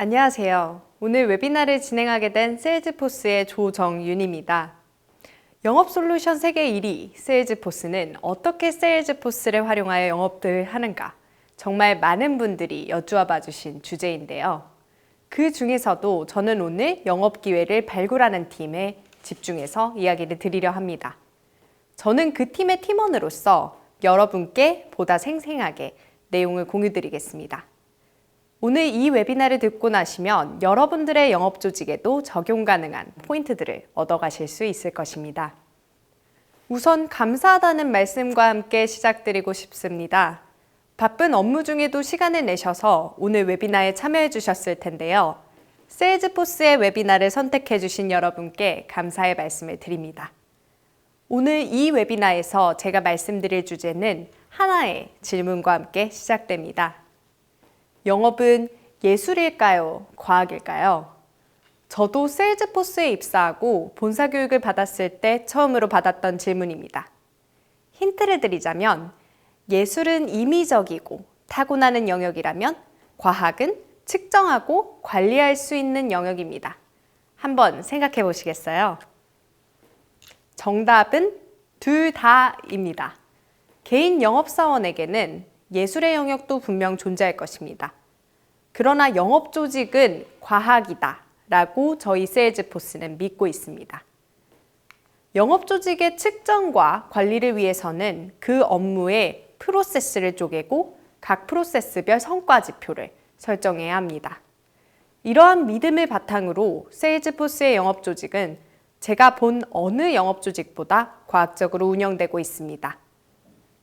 안녕하세요. 오늘 웨비나를 진행하게 된 세일즈포스의 조정윤입니다. 영업솔루션 세계 1위 세일즈포스는 어떻게 세일즈포스를 활용하여 영업을 하는가? 정말 많은 분들이 여쭈어 봐주신 주제인데요. 그 중에서도 저는 오늘 영업기회를 발굴하는 팀에 집중해서 이야기를 드리려 합니다. 저는 그 팀의 팀원으로서 여러분께 보다 생생하게 내용을 공유드리겠습니다. 오늘 이 웨비나를 듣고 나시면 여러분들의 영업 조직에도 적용 가능한 포인트들을 얻어가실 수 있을 것입니다. 우선 감사하다는 말씀과 함께 시작드리고 싶습니다. 바쁜 업무 중에도 시간을 내셔서 오늘 웨비나에 참여해 주셨을 텐데요. 세일즈포스의 웨비나를 선택해 주신 여러분께 감사의 말씀을 드립니다. 오늘 이 웨비나에서 제가 말씀드릴 주제는 하나의 질문과 함께 시작됩니다. 영업은 예술일까요? 과학일까요? 저도 세일즈포스에 입사하고 본사 교육을 받았을 때 처음으로 받았던 질문입니다. 힌트를 드리자면 예술은 임의적이고 타고나는 영역이라면 과학은 측정하고 관리할 수 있는 영역입니다. 한번 생각해 보시겠어요? 정답은 둘 다입니다. 개인 영업사원에게는 예술의 영역도 분명 존재할 것입니다. 그러나 영업 조직은 과학이다 라고 저희 세일즈포스는 믿고 있습니다. 영업 조직의 측정과 관리를 위해서는 그 업무의 프로세스를 쪼개고 각 프로세스별 성과 지표를 설정해야 합니다. 이러한 믿음을 바탕으로 세일즈포스의 영업 조직은 제가 본 어느 영업 조직보다 과학적으로 운영되고 있습니다.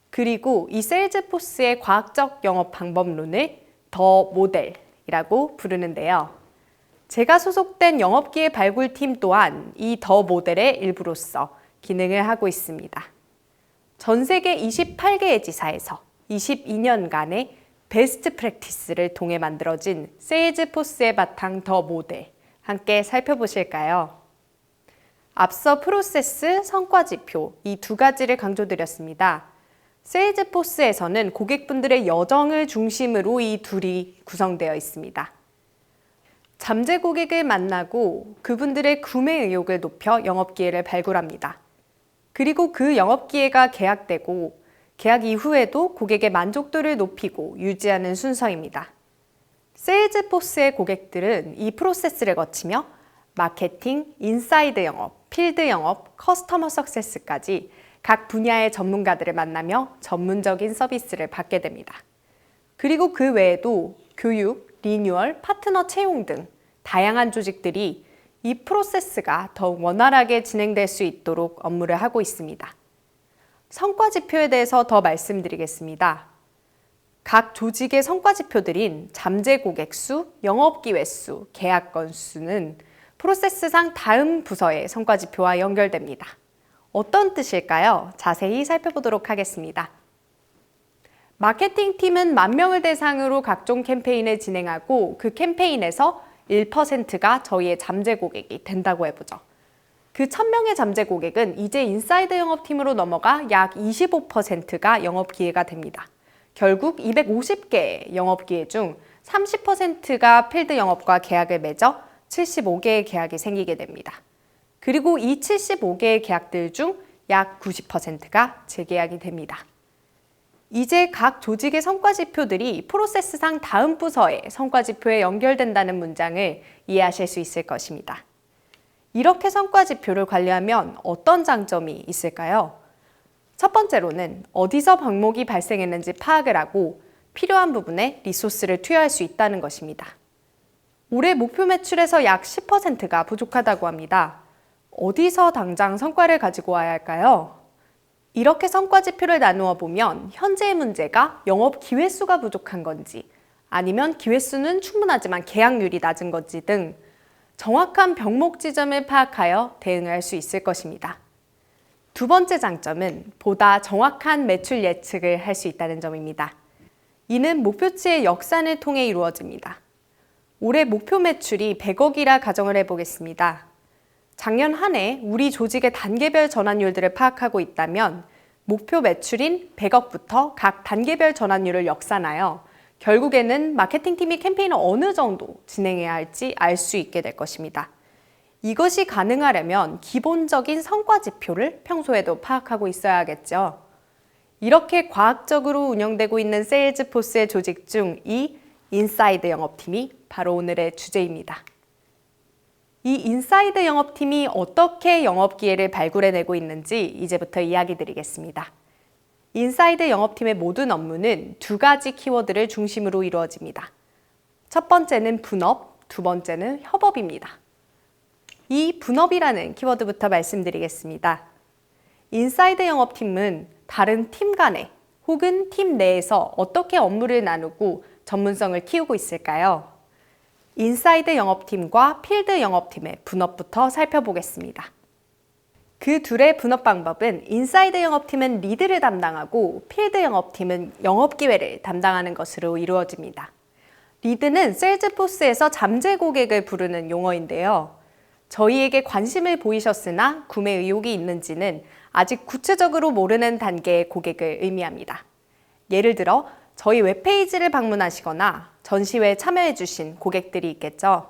그리고 이 세일즈포스의 과학적 영업 방법론을 더 모델이라고 부르는데요. 제가 소속된 영업기회 발굴팀 또한 이 더 모델의 일부로서 기능을 하고 있습니다. 전 세계 28개의 지사에서 22년간의 베스트 프랙티스를 통해 만들어진 세일즈포스의 바탕 더 모델 함께 살펴보실까요? 앞서 프로세스, 성과 지표 이 두 가지를 강조드렸습니다. 세일즈포스에서는 고객분들의 여정을 중심으로 이 둘이 구성되어 있습니다. 잠재 고객을 만나고 그분들의 구매 의욕을 높여 영업기회를 발굴합니다. 그리고 그 영업기회가 계약되고 계약 이후에도 고객의 만족도를 높이고 유지하는 순서입니다. 세일즈포스의 고객들은 이 프로세스를 거치며 마케팅, 인사이드 영업, 필드 영업, 커스터머 석세스까지 각 분야의 전문가들을 만나며 전문적인 서비스를 받게 됩니다. 그리고 그 외에도 교육, 리뉴얼, 파트너 채용 등 다양한 조직들이 이 프로세스가 더욱 원활하게 진행될 수 있도록 업무를 하고 있습니다. 성과 지표에 대해서 더 말씀드리겠습니다. 각 조직의 성과 지표들인 잠재 고객 수, 영업 기회 수, 계약 건수는 프로세스상 다음 부서의 성과 지표와 연결됩니다. 어떤 뜻일까요? 자세히 살펴보도록 하겠습니다. 마케팅팀은 10,000명을 대상으로 각종 캠페인을 진행하고 그 캠페인에서 1%가 저희의 잠재 고객이 된다고 해보죠. 그 1,000명의 잠재 고객은 이제 인사이드 영업팀으로 넘어가 약 25%가 영업기회가 됩니다. 결국 250개의 영업기회 중 30%가 필드 영업과 계약을 맺어 75개의 계약이 생기게 됩니다. 그리고 이 75개의 계약들 중 약 90%가 재계약이 됩니다. 이제 각 조직의 성과 지표들이 프로세스상 다음 부서의 성과 지표에 연결된다는 문장을 이해하실 수 있을 것입니다. 이렇게 성과 지표를 관리하면 어떤 장점이 있을까요? 첫 번째로는 어디서 방목이 발생했는지 파악을 하고 필요한 부분에 리소스를 투여할 수 있다는 것입니다. 올해 목표 매출에서 약 10%가 부족하다고 합니다. 어디서 당장 성과를 가지고 와야 할까요? 이렇게 성과 지표를 나누어 보면 현재의 문제가 영업 기회 수가 부족한 건지 아니면 기회 수는 충분하지만 계약률이 낮은 건지 등 정확한 병목 지점을 파악하여 대응할 수 있을 것입니다. 두 번째 장점은 보다 정확한 매출 예측을 할 수 있다는 점입니다. 이는 목표치의 역산을 통해 이루어집니다. 올해 목표 매출이 100억이라 가정을 해보겠습니다. 작년 한 해 우리 조직의 단계별 전환율들을 파악하고 있다면 목표 매출인 100억부터 각 단계별 전환율을 역산하여 결국에는 마케팅팀이 캠페인을 어느 정도 진행해야 할지 알 수 있게 될 것입니다. 이것이 가능하려면 기본적인 성과 지표를 평소에도 파악하고 있어야겠죠. 이렇게 과학적으로 운영되고 있는 세일즈포스의 조직 중 이 인사이드 영업팀이 바로 오늘의 주제입니다. 이 인사이드 영업팀이 어떻게 영업 기회를 발굴해내고 있는지 이제부터 이야기 드리겠습니다. 인사이드 영업팀의 모든 업무는 두 가지 키워드를 중심으로 이루어집니다. 첫 번째는 분업, 두 번째는 협업입니다. 이 분업이라는 키워드부터 말씀드리겠습니다. 인사이드 영업팀은 다른 팀 간에 혹은 팀 내에서 어떻게 업무를 나누고 전문성을 키우고 있을까요? 인사이드 영업팀과 필드 영업팀의 분업부터 살펴보겠습니다. 그 둘의 분업 방법은 인사이드 영업팀은 리드를 담당하고 필드 영업팀은 영업 기회를 담당하는 것으로 이루어집니다. 리드는 세일즈포스에서 잠재 고객을 부르는 용어인데요. 저희에게 관심을 보이셨으나 구매 의욕이 있는지는 아직 구체적으로 모르는 단계의 고객을 의미합니다. 예를 들어 저희 웹페이지를 방문하시거나 전시회에 참여해주신 고객들이 있겠죠.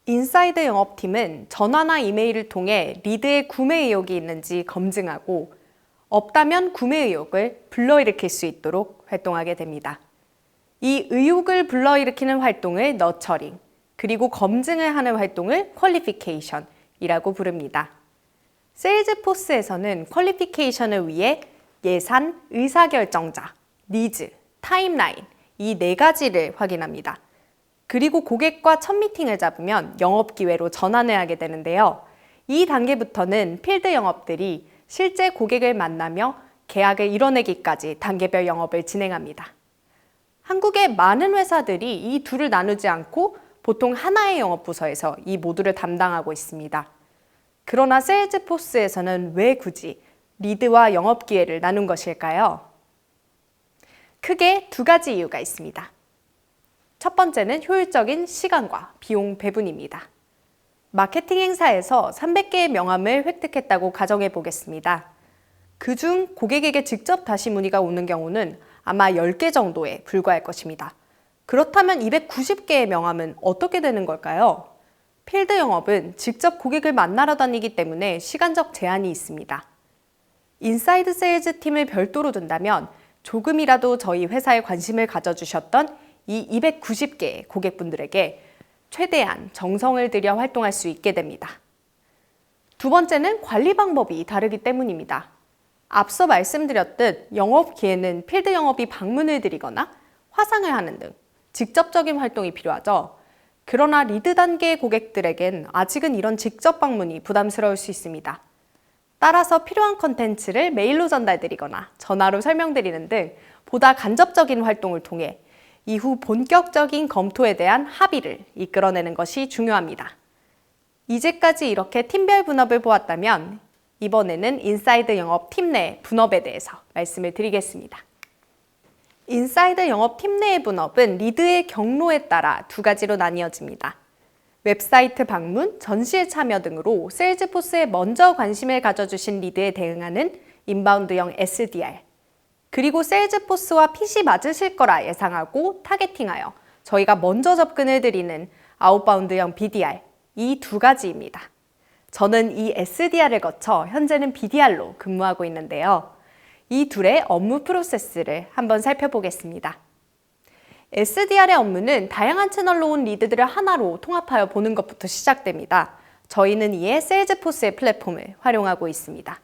인사이드 영업팀은 전화나 이메일을 통해 리드의 구매 의욕이 있는지 검증하고 없다면 구매 의욕을 불러일으킬 수 있도록 활동하게 됩니다. 이 의욕을 불러일으키는 활동을 너처링, 그리고 검증을 하는 활동을 퀄리피케이션이라고 부릅니다. 세일즈포스에서는 퀄리피케이션을 위해 예산, 의사결정자, 니즈, 타임라인 이 네 가지를 확인합니다. 그리고 고객과 첫 미팅을 잡으면 영업 기회로 전환을 하게 되는데요. 이 단계부터는 필드 영업들이 실제 고객을 만나며 계약을 이뤄내기까지 단계별 영업을 진행합니다. 한국의 많은 회사들이 이 둘을 나누지 않고 보통 하나의 영업 부서에서 이 모두를 담당하고 있습니다. 그러나 세일즈포스에서는 왜 굳이 리드와 영업 기회를 나눈 것일까요? 크게 두 가지 이유가 있습니다. 첫 번째는 효율적인 시간과 비용 배분입니다. 마케팅 행사에서 300개의 명함을 획득했다고 가정해 보겠습니다. 그중 고객에게 직접 다시 문의가 오는 경우는 아마 10개 정도에 불과할 것입니다. 그렇다면 290개의 명함은 어떻게 되는 걸까요? 필드 영업은 직접 고객을 만나러 다니기 때문에 시간적 제한이 있습니다. 인사이드 세일즈 팀을 별도로 둔다면 조금이라도 저희 회사에 관심을 가져주셨던 이 290개의 고객분들에게 최대한 정성을 들여 활동할 수 있게 됩니다. 두 번째는 관리 방법이 다르기 때문입니다. 앞서 말씀드렸듯 영업 기회는 필드 영업이 방문을 드리거나 화상을 하는 등 직접적인 활동이 필요하죠. 그러나 리드 단계의 고객들에겐 아직은 이런 직접 방문이 부담스러울 수 있습니다. 따라서 필요한 컨텐츠를 메일로 전달드리거나 전화로 설명드리는 등 보다 간접적인 활동을 통해 이후 본격적인 검토에 대한 합의를 이끌어내는 것이 중요합니다. 이제까지 이렇게 팀별 분업을 보았다면 이번에는 인사이드 영업 팀 내 분업에 대해서 말씀을 드리겠습니다. 인사이드 영업 팀 내의 분업은 리드의 경로에 따라 두 가지로 나뉘어집니다. 웹사이트 방문, 전시회 참여 등으로 세일즈포스에 먼저 관심을 가져주신 리드에 대응하는 인바운드형 SDR, 그리고 세일즈포스와 핏이 맞으실 거라 예상하고 타겟팅하여 저희가 먼저 접근을 드리는 아웃바운드형 BDR, 이 두 가지입니다. 저는 이 SDR을 거쳐 현재는 BDR로 근무하고 있는데요. 이 둘의 업무 프로세스를 한번 살펴보겠습니다. SDR의 업무는 다양한 채널로 온 리드들을 하나로 통합하여 보는 것부터 시작됩니다. 저희는 이에 세일즈포스의 플랫폼을 활용하고 있습니다.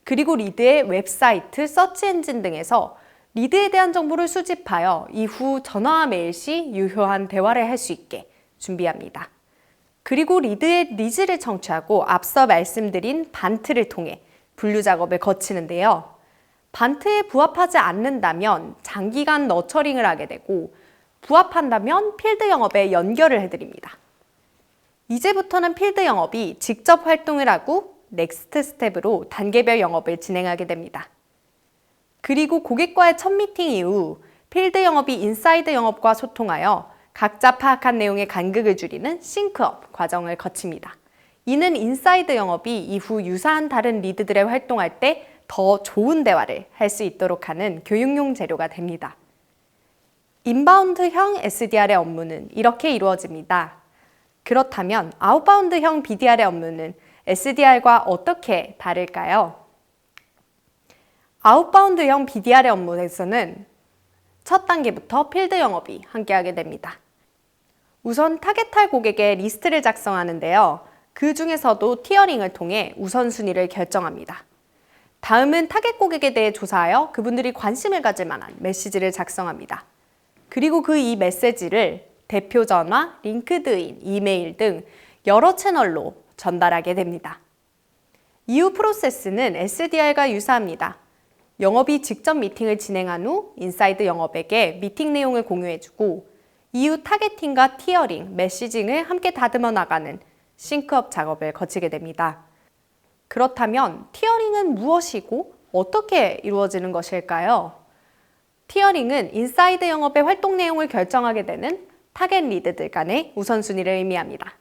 그리고 리드의 웹사이트, 서치 엔진 등에서 리드에 대한 정보를 수집하여 이후 전화와 메일 시 유효한 대화를 할 수 있게 준비합니다. 그리고 리드의 니즈를 청취하고 앞서 말씀드린 반트를 통해 분류 작업을 거치는데요. 반트에 부합하지 않는다면 장기간 너처링을 하게 되고 부합한다면 필드 영업에 연결을 해드립니다. 이제부터는 필드 영업이 직접 활동을 하고 넥스트 스텝으로 단계별 영업을 진행하게 됩니다. 그리고 고객과의 첫 미팅 이후 필드 영업이 인사이드 영업과 소통하여 각자 파악한 내용의 간극을 줄이는 싱크업 과정을 거칩니다. 이는 인사이드 영업이 이후 유사한 다른 리드들의 활동할 때 더 좋은 대화를 할 수 있도록 하는 교육용 재료가 됩니다. 인바운드형 SDR의 업무는 이렇게 이루어집니다. 그렇다면 아웃바운드형 BDR의 업무는 SDR과 어떻게 다를까요? 아웃바운드형 BDR의 업무에서는 첫 단계부터 필드 영업이 함께하게 됩니다. 우선 타겟할 고객의 리스트를 작성하는데요. 그 중에서도 티어링을 통해 우선순위를 결정합니다. 다음은 타겟 고객에 대해 조사하여 그분들이 관심을 가질 만한 메시지를 작성합니다. 그리고 그 이 메시지를 대표 전화, 링크드인, 이메일 등 여러 채널로 전달하게 됩니다. 이후 프로세스는 SDR과 유사합니다. 영업이 직접 미팅을 진행한 후 인사이드 영업에게 미팅 내용을 공유해주고 이후 타겟팅과 티어링, 메시징을 함께 다듬어 나가는 싱크업 작업을 거치게 됩니다. 그렇다면 티어링은 무엇이고 어떻게 이루어지는 것일까요? 티어링은 인사이드 영업의 활동 내용을 결정하게 되는 타겟 리드들 간의 우선순위를 의미합니다.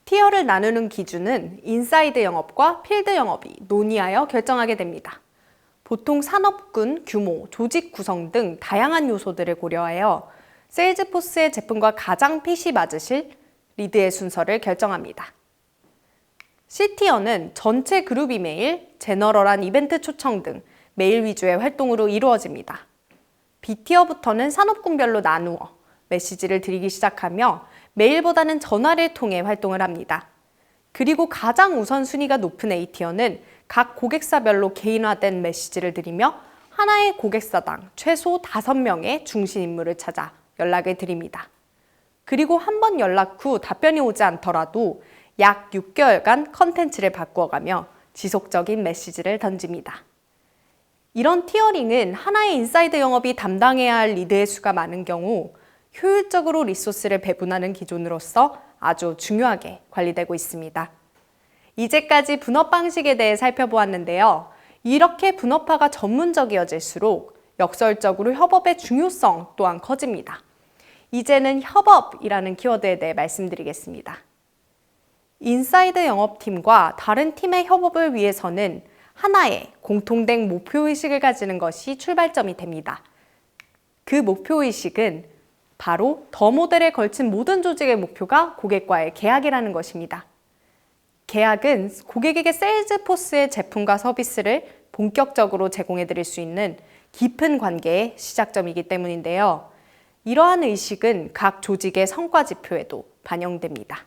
티어를 나누는 기준은 인사이드 영업과 필드 영업이 논의하여 결정하게 됩니다. 보통 산업군, 규모, 조직 구성 등 다양한 요소들을 고려하여 세일즈포스의 제품과 가장 핏이 맞으실 리드의 순서를 결정합니다. C티어는 전체 그룹 이메일, 제너럴한 이벤트 초청 등 메일 위주의 활동으로 이루어집니다. B티어부터는 산업군별로 나누어 메시지를 드리기 시작하며 메일보다는 전화를 통해 활동을 합니다. 그리고 가장 우선순위가 높은 A티어는 각 고객사별로 개인화된 메시지를 드리며 하나의 고객사당 최소 5명의 중심 인물을 찾아 연락을 드립니다. 그리고 한 번 연락 후 답변이 오지 않더라도 약 6개월간 컨텐츠를 바꾸어가며 지속적인 메시지를 던집니다. 이런 티어링은 하나의 인사이드 영업이 담당해야 할 리드의 수가 많은 경우 효율적으로 리소스를 배분하는 기준으로서 아주 중요하게 관리되고 있습니다. 이제까지 분업 방식에 대해 살펴보았는데요. 이렇게 분업화가 전문적이어질수록 역설적으로 협업의 중요성 또한 커집니다. 이제는 협업이라는 키워드에 대해 말씀드리겠습니다. 인사이드 영업팀과 다른 팀의 협업을 위해서는 하나의 공통된 목표의식을 가지는 것이 출발점이 됩니다. 그 목표의식은 바로 더 모델에 걸친 모든 조직의 목표가 고객과의 계약이라는 것입니다. 계약은 고객에게 세일즈포스의 제품과 서비스를 본격적으로 제공해 드릴 수 있는 깊은 관계의 시작점이기 때문인데요. 이러한 의식은 각 조직의 성과 지표에도 반영됩니다.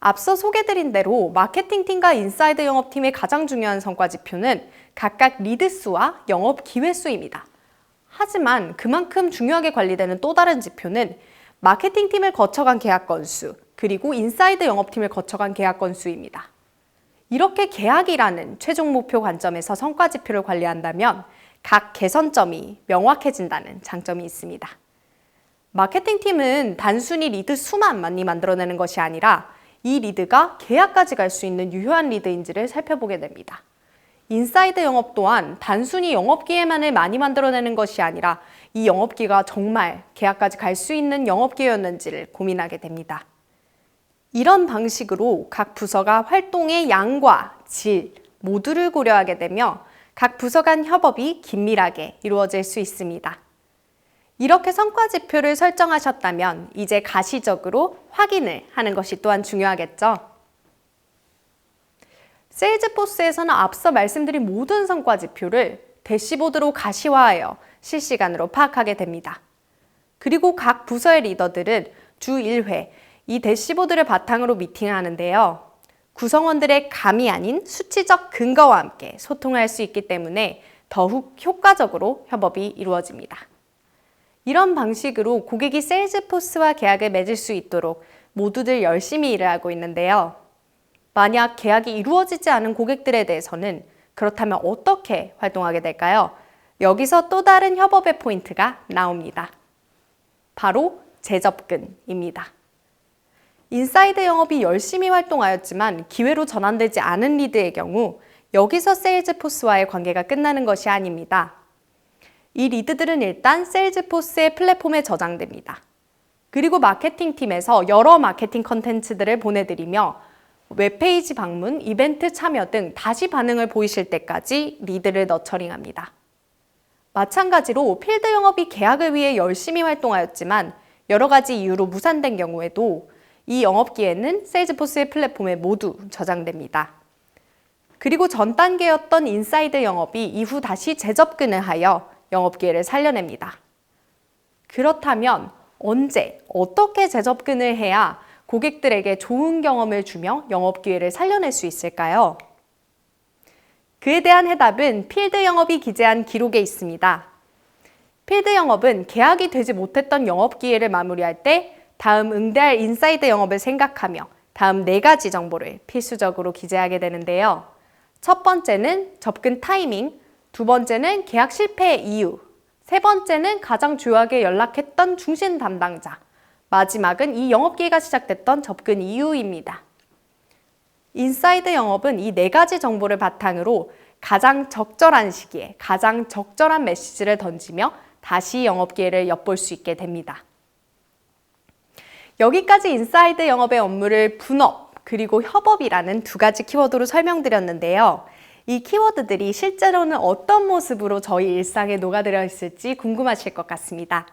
앞서 소개드린 대로 마케팅팀과 인사이드 영업팀의 가장 중요한 성과 지표는 각각 리드 수와 영업 기회 수입니다. 하지만 그만큼 중요하게 관리되는 또 다른 지표는 마케팅팀을 거쳐간 계약 건수, 그리고 인사이드 영업팀을 거쳐간 계약 건수입니다. 이렇게 계약이라는 최종 목표 관점에서 성과 지표를 관리한다면 각 개선점이 명확해진다는 장점이 있습니다. 마케팅팀은 단순히 리드 수만 많이 만들어내는 것이 아니라 이 리드가 계약까지 갈 수 있는 유효한 리드인지를 살펴보게 됩니다. 인사이드 영업 또한 단순히 영업기회만을 많이 만들어내는 것이 아니라 이 영업기회가 정말 계약까지 갈 수 있는 영업기회였는지를 고민하게 됩니다. 이런 방식으로 각 부서가 활동의 양과 질 모두를 고려하게 되며 각 부서 간 협업이 긴밀하게 이루어질 수 있습니다. 이렇게 성과 지표를 설정하셨다면 이제 가시적으로 확인을 하는 것이 또한 중요하겠죠. 세일즈포스에서는 앞서 말씀드린 모든 성과 지표를 대시보드로 가시화하여 실시간으로 파악하게 됩니다. 그리고 각 부서의 리더들은 주 1회 이 대시보드를 바탕으로 미팅을 하는데요. 구성원들의 감이 아닌 수치적 근거와 함께 소통할 수 있기 때문에 더욱 효과적으로 협업이 이루어집니다. 이런 방식으로 고객이 세일즈포스와 계약을 맺을 수 있도록 모두들 열심히 일을 하고 있는데요. 만약 계약이 이루어지지 않은 고객들에 대해서는 그렇다면 어떻게 활동하게 될까요? 여기서 또 다른 협업의 포인트가 나옵니다. 바로 재접근입니다. 인사이드 영업이 열심히 활동하였지만 기회로 전환되지 않은 리드의 경우 여기서 세일즈포스와의 관계가 끝나는 것이 아닙니다. 이 리드들은 일단 세일즈포스의 플랫폼에 저장됩니다. 그리고 마케팅팀에서 여러 마케팅 컨텐츠들을 보내드리며 웹페이지 방문, 이벤트 참여 등 다시 반응을 보이실 때까지 리드를 너처링합니다. 마찬가지로 필드 영업이 계약을 위해 열심히 활동하였지만 여러 가지 이유로 무산된 경우에도 이 영업기에는 세일즈포스의 플랫폼에 모두 저장됩니다. 그리고 전 단계였던 인사이드 영업이 이후 다시 재접근을 하여 영업기회를 살려냅니다. 그렇다면 언제, 어떻게 재접근을 해야 고객들에게 좋은 경험을 주며 영업기회를 살려낼 수 있을까요? 그에 대한 해답은 필드 영업이 기재한 기록에 있습니다. 필드 영업은 계약이 되지 못했던 영업기회를 마무리할 때 다음 응대할 인사이드 영업을 생각하며 다음 4가지 정보를 필수적으로 기재하게 되는데요. 첫 번째는 접근 타이밍, 두 번째는 계약 실패의 이유, 세 번째는 가장 주요하게 연락했던 중심 담당자, 마지막은 이 영업기회가 시작됐던 접근 이유입니다. 인사이드 영업은 이 4가지 정보를 바탕으로 가장 적절한 시기에 가장 적절한 메시지를 던지며 다시 영업기회를 엿볼 수 있게 됩니다. 여기까지 인사이드 영업의 업무를 분업 그리고 협업이라는 2가지 키워드로 설명드렸는데요. 이 키워드들이 실제로는 어떤 모습으로 저희 일상에 녹아들어 있을지 궁금하실 것 같습니다.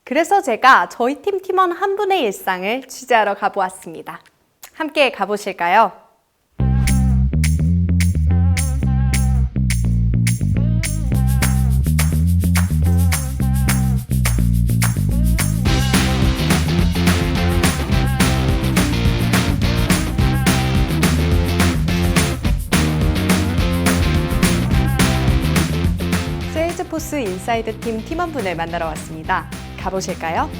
그래서 제가 저희 팀 팀원 한 분의 일상을 취재하러 가보았습니다. 함께 가보실까요? 세일즈포스 인사이드 팀 팀원분을 만나러 왔습니다. 가보실까요?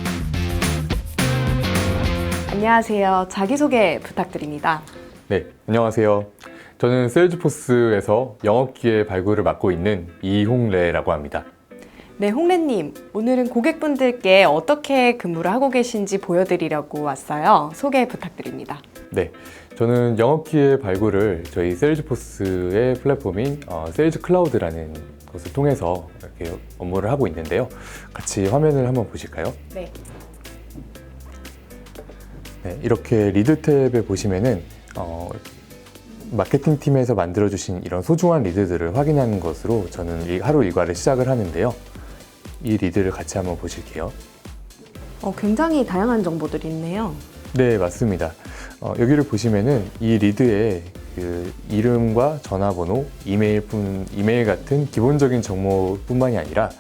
안녕하세요. 자기소개 부탁드립니다. 네, 안녕하세요. 저는 세일즈포스에서 영업기회 발굴을 맡고 있는 이홍래라고 합니다. 네, 홍래님. 오늘은 고객분들께 어떻게 근무를 하고 계신지 보여드리려고 왔어요. 소개 부탁드립니다. 네, 저는 영업기회 발굴을 저희 세일즈포스의 플랫폼인 세일즈 클라우드라는 것을 통해서 이렇게 업무를 하고 있는데요. 같이 화면을 한번 보실까요? 네. 네, 이렇게 리드 탭에 보시면은 마케팅 팀에서 만들어주신 이런 소중한 리드들을 확인하는 것으로 저는 하루 일과를 시작을 하는데요. 이 리드를 같이 한번 보실게요. 굉장히 다양한 정보들이 있네요. 네, 맞습니다. 여기를 보시면은 이 리드에 그 이름과 전화번호, 이메일 같은 기본적인 정보뿐만이 아니라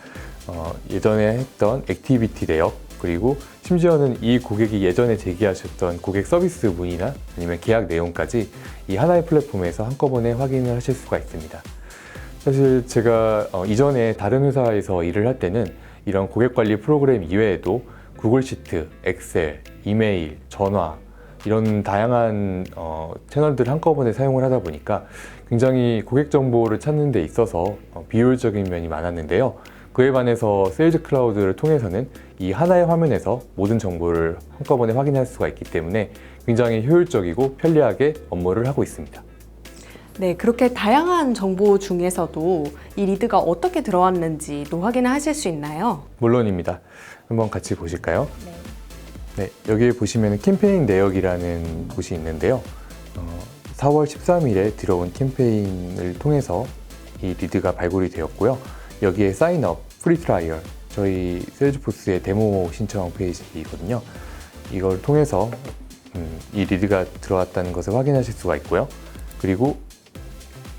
예전에 했던 액티비티 내역, 그리고 심지어는 이 고객이 예전에 제기하셨던 고객 서비스 문의나 아니면 계약 내용까지 이 하나의 플랫폼에서 한꺼번에 확인을 하실 수가 있습니다. 사실 제가 이전에 다른 회사에서 일을 할 때는 이런 고객 관리 프로그램 이외에도 구글 시트, 엑셀, 이메일, 전화 이런 다양한 채널들을 한꺼번에 사용을 하다 보니까 굉장히 고객 정보를 찾는 데 있어서 비효율적인 면이 많았는데요. 그에 반해서 세일즈 클라우드를 통해서는 이 하나의 화면에서 모든 정보를 한꺼번에 확인할 수가 있기 때문에 굉장히 효율적이고 편리하게 업무를 하고 있습니다. 네, 그렇게 다양한 정보 중에서도 이 리드가 어떻게 들어왔는지도 확인을 하실 수 있나요? 물론입니다. 한번 같이 보실까요? 네. 네, 여기 보시면 캠페인 내역이라는 곳이 있는데요. 4월 13일에 들어온 캠페인을 통해서 이 리드가 발굴이 되었고요. 여기에 사인업, 프리 트라이얼, 저희 세일즈포스의 데모 신청 페이지거든요. 이걸 통해서 이 리드가 들어왔다는 것을 확인하실 수가 있고요. 그리고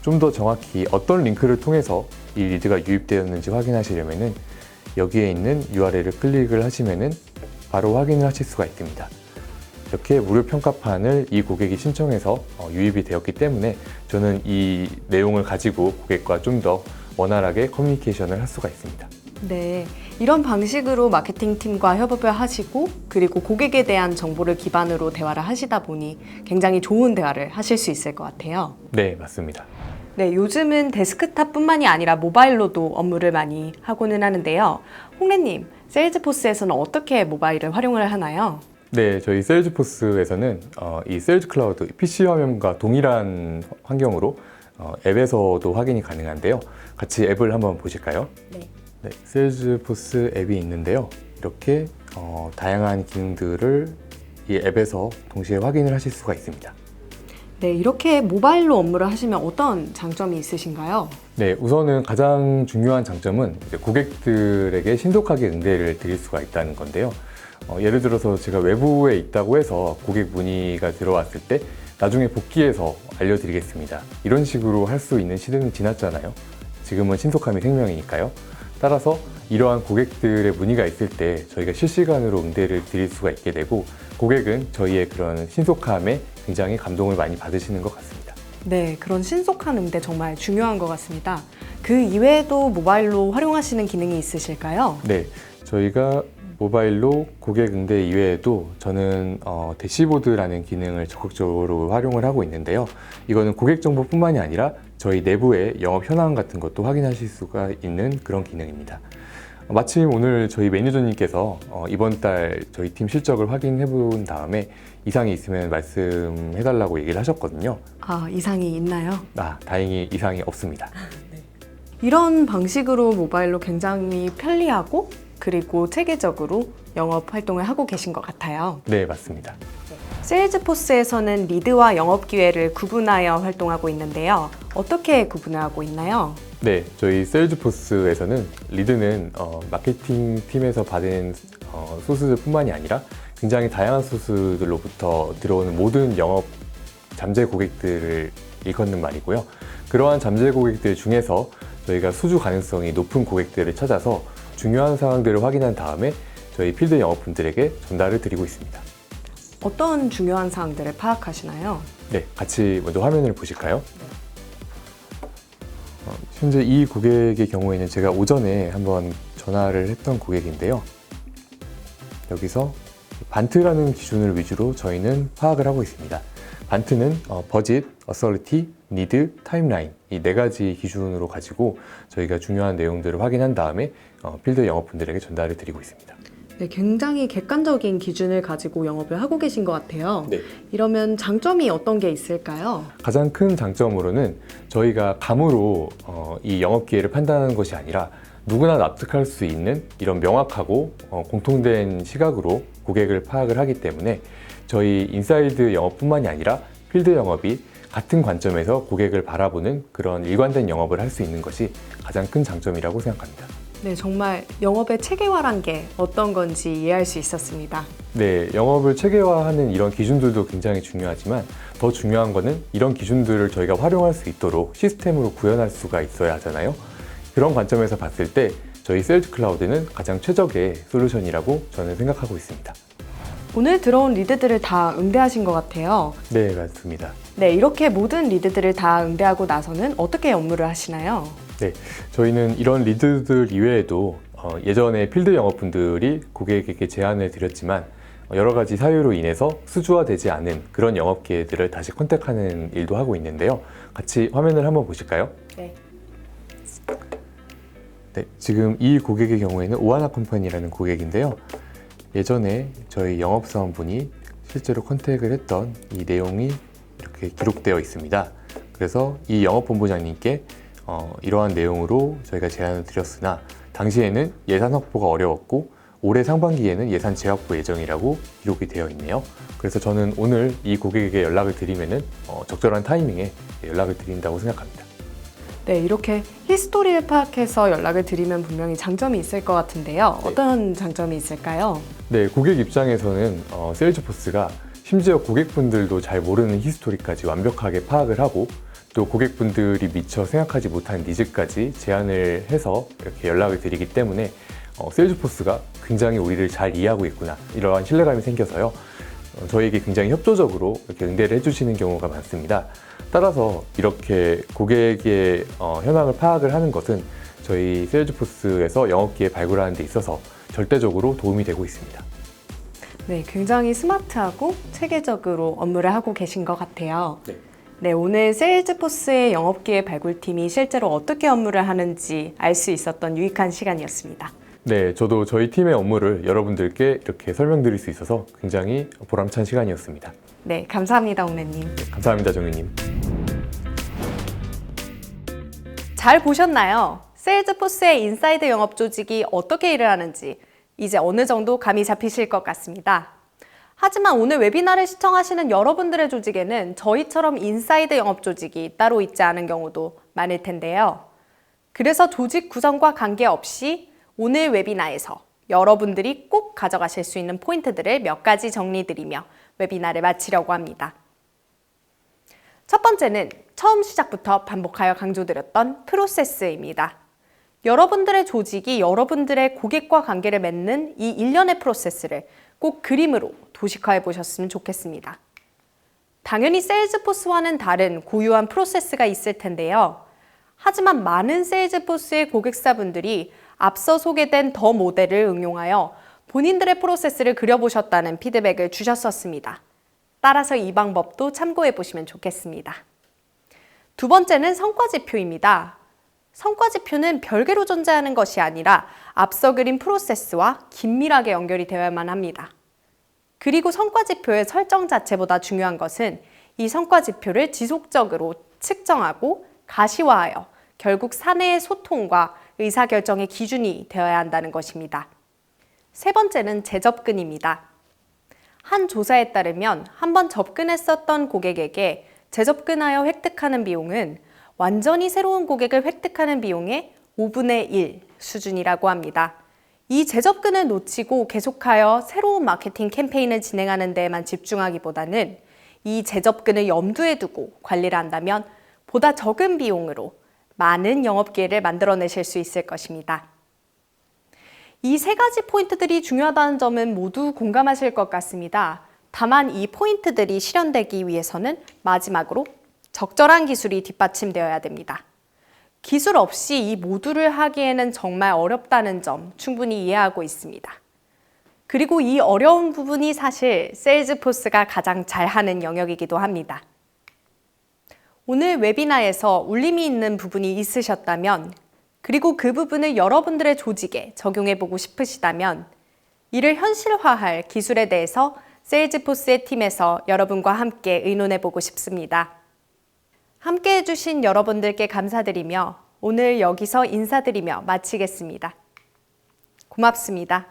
좀 더 정확히 어떤 링크를 통해서 이 리드가 유입되었는지 확인하시려면은 여기에 있는 URL을 클릭을 하시면은 바로 확인을 하실 수가 있습니다. 이렇게 무료 평가판을 이 고객이 신청해서 유입이 되었기 때문에 저는 이 내용을 가지고 고객과 좀 더 원활하게 커뮤니케이션을 할 수가 있습니다. 네, 이런 방식으로 마케팅 팀과 협업을 하시고 그리고 고객에 대한 정보를 기반으로 대화를 하시다 보니 굉장히 좋은 대화를 하실 수 있을 것 같아요. 네, 맞습니다. 네, 요즘은 데스크탑뿐만이 아니라 모바일로도 업무를 많이 하고는 하는데요. 홍래님, 세일즈포스에서는 어떻게 모바일을 활용을 하나요? 네, 저희 세일즈포스에서는 이 세일즈 클라우드 PC 화면과 동일한 환경으로 앱에서도 확인이 가능한데요. 같이 앱을 한번 보실까요? 네. 네, 세일즈포스 앱이 있는데요. 이렇게 다양한 기능들을 이 앱에서 동시에 확인을 하실 수가 있습니다. 네, 이렇게 모바일로 업무를 하시면 어떤 장점이 있으신가요? 네, 우선은 가장 중요한 장점은 이제 고객들에게 신속하게 응대를 드릴 수가 있다는 건데요. 예를 들어서 제가 외부에 있다고 해서 고객 문의가 들어왔을 때 나중에 복귀해서 알려드리겠습니다. 이런 식으로 할 수 있는 시대는 지났잖아요. 지금은 신속함이 생명이니까요. 따라서 이러한 고객들의 문의가 있을 때 저희가 실시간으로 응대를 드릴 수가 있게 되고 고객은 저희의 그런 신속함에 굉장히 감동을 많이 받으시는 것 같습니다. 네, 그런 신속한 응대 정말 중요한 것 같습니다. 그 이외에도 모바일로 활용하시는 기능이 있으실까요? 네, 저희가 모바일로 고객 응대 이외에도 저는 대시보드라는 기능을 적극적으로 활용을 하고 있는데요. 이거는 고객 정보뿐만이 아니라 저희 내부의 영업 현황 같은 것도 확인하실 수가 있는 그런 기능입니다. 마침 오늘 저희 매니저님께서 이번 달 저희 팀 실적을 확인해 본 다음에 이상이 있으면 말씀해달라고 얘기를 하셨거든요. 아, 이상이 있나요? 다행히 이상이 없습니다. 이런 방식으로 모바일로 굉장히 편리하고 그리고 체계적으로 영업 활동을 하고 계신 것 같아요. 네, 맞습니다. 세일즈포스에서는 리드와 영업 기회를 구분하여 활동하고 있는데요. 어떻게 구분을 하고 있나요? 네, 저희 세일즈포스에서는 리드는 마케팅 팀에서 받은 소스들뿐만이 아니라 굉장히 다양한 소스들로부터 들어오는 모든 영업 잠재 고객들을 일컫는 말이고요. 그러한 잠재 고객들 중에서 저희가 수주 가능성이 높은 고객들을 찾아서 중요한 사항들을 확인한 다음에 저희 필드 영업분들에게 전달을 드리고 있습니다. 어떤 중요한 사항들을 파악하시나요? 네, 같이 먼저 화면을 보실까요? 현재 이 고객의 경우에는 제가 오전에 한번 전화를 했던 고객인데요. 여기서 반트라는 기준을 위주로 저희는 파악을 하고 있습니다. 반트는 버짓, 어서리티, 니드, 타임라인 이 네 가지 기준으로 가지고 저희가 중요한 내용들을 확인한 다음에 필드 영업분들에게 전달을 드리고 있습니다. 네, 굉장히 객관적인 기준을 가지고 영업을 하고 계신 것 같아요. 네. 이러면 장점이 어떤 게 있을까요? 가장 큰 장점으로는 저희가 감으로 이 영업 기회를 판단하는 것이 아니라 누구나 납득할 수 있는 이런 명확하고 공통된 시각으로 고객을 파악을 하기 때문에 저희 인사이드 영업뿐만이 아니라 필드 영업이 같은 관점에서 고객을 바라보는 그런 일관된 영업을 할 수 있는 것이 가장 큰 장점이라고 생각합니다. 네, 정말 영업의 체계화란 게 어떤 건지 이해할 수 있었습니다. 네, 영업을 체계화하는 이런 기준들도 굉장히 중요하지만 더 중요한 거는 이런 기준들을 저희가 활용할 수 있도록 시스템으로 구현할 수가 있어야 하잖아요. 그런 관점에서 봤을 때 저희 세일즈 클라우드는 가장 최적의 솔루션이라고 저는 생각하고 있습니다. 오늘 들어온 리드들을 다 응대하신 것 같아요. 네, 맞습니다. 네, 이렇게 모든 리드들을 다 응대하고 나서는 어떻게 업무를 하시나요? 네, 저희는 이런 리드들 이외에도 예전에 필드 영업분들이 고객에게 제안을 드렸지만 여러 가지 사유로 인해서 수주화되지 않은 그런 영업 기회들을 다시 컨택하는 일도 하고 있는데요. 같이 화면을 한번 보실까요? 네. 네, 지금 이 고객의 경우에는 오하나 컴퍼니라는 고객인데요. 예전에 저희 영업사원분이 실제로 컨택을 했던 이 내용이 이렇게 기록되어 있습니다. 그래서 이 영업본부장님께 이러한 내용으로 저희가 제안을 드렸으나 당시에는 예산 확보가 어려웠고 올해 상반기에는 예산 재확보 예정이라고 기록이 되어 있네요. 그래서 저는 오늘 이 고객에게 연락을 드리면은 적절한 타이밍에 연락을 드린다고 생각합니다. 네, 이렇게 히스토리를 파악해서 연락을 드리면 분명히 장점이 있을 것 같은데요. 네. 어떤 장점이 있을까요? 네, 고객 입장에서는 세일즈포스가 심지어 고객분들도 잘 모르는 히스토리까지 완벽하게 파악을 하고 또 고객분들이 미처 생각하지 못한 니즈까지 제안을 해서 이렇게 연락을 드리기 때문에 세일즈포스가 굉장히 우리를 잘 이해하고 있구나 이러한 신뢰감이 생겨서요. 저희에게 굉장히 협조적으로 이렇게 응대를 해주시는 경우가 많습니다. 따라서 이렇게 고객의 현황을 파악을 하는 것은 저희 세일즈포스에서 영업기회 발굴하는 데 있어서 절대적으로 도움이 되고 있습니다. 네, 굉장히 스마트하고 체계적으로 업무를 하고 계신 것 같아요. 네. 네, 오늘 세일즈포스의 영업기회 발굴팀이 실제로 어떻게 업무를 하는지 알 수 있었던 유익한 시간이었습니다. 네, 저도 저희 팀의 업무를 여러분들께 이렇게 설명드릴 수 있어서 굉장히 보람찬 시간이었습니다. 네, 감사합니다, 옥래님. 네, 감사합니다, 정윤님. 잘 보셨나요? 세일즈포스의 인사이드 영업 조직이 어떻게 일을 하는지 이제 어느 정도 감이 잡히실 것 같습니다. 하지만 오늘 웨비나를 시청하시는 여러분들의 조직에는 저희처럼 인사이드 영업 조직이 따로 있지 않은 경우도 많을 텐데요. 그래서 조직 구성과 관계없이 오늘 웨비나에서 여러분들이 꼭 가져가실 수 있는 포인트들을 몇 가지 정리드리며 웨비나를 마치려고 합니다. 첫 번째는 처음 시작부터 반복하여 강조드렸던 프로세스입니다. 여러분들의 조직이 여러분들의 고객과 관계를 맺는 이 일련의 프로세스를 꼭 그림으로 도식화해 보셨으면 좋겠습니다. 당연히 세일즈포스와는 다른 고유한 프로세스가 있을 텐데요. 하지만 많은 세일즈포스의 고객사분들이 앞서 소개된 더 모델을 응용하여 본인들의 프로세스를 그려보셨다는 피드백을 주셨었습니다. 따라서 이 방법도 참고해 보시면 좋겠습니다. 두 번째는 성과지표입니다. 성과지표는 별개로 존재하는 것이 아니라 앞서 그린 프로세스와 긴밀하게 연결이 되어야만 합니다. 그리고 성과지표의 설정 자체보다 중요한 것은 이 성과지표를 지속적으로 측정하고 가시화하여 결국 사내의 소통과 의사결정의 기준이 되어야 한다는 것입니다. 세 번째는 재접근입니다. 한 조사에 따르면 한번 접근했었던 고객에게 재접근하여 획득하는 비용은 완전히 새로운 고객을 획득하는 비용의 5분의 1 수준이라고 합니다. 이 재접근을 놓치고 계속하여 새로운 마케팅 캠페인을 진행하는 데에만 집중하기보다는 이 재접근을 염두에 두고 관리를 한다면 보다 적은 비용으로 많은 영업 기회를 만들어내실 수 있을 것입니다. 이 세 가지 포인트들이 중요하다는 점은 모두 공감하실 것 같습니다. 다만 이 포인트들이 실현되기 위해서는 마지막으로 적절한 기술이 뒷받침되어야 됩니다. 기술 없이 이 모두를 하기에는 정말 어렵다는 점 충분히 이해하고 있습니다. 그리고 이 어려운 부분이 사실 세일즈포스가 가장 잘하는 영역이기도 합니다. 오늘 웨비나에서 울림이 있는 부분이 있으셨다면, 그리고 그 부분을 여러분들의 조직에 적용해보고 싶으시다면 이를 현실화할 기술에 대해서 세일즈포스의 팀에서 여러분과 함께 의논해보고 싶습니다. 함께 해주신 여러분들께 감사드리며 오늘 여기서 인사드리며 마치겠습니다. 고맙습니다.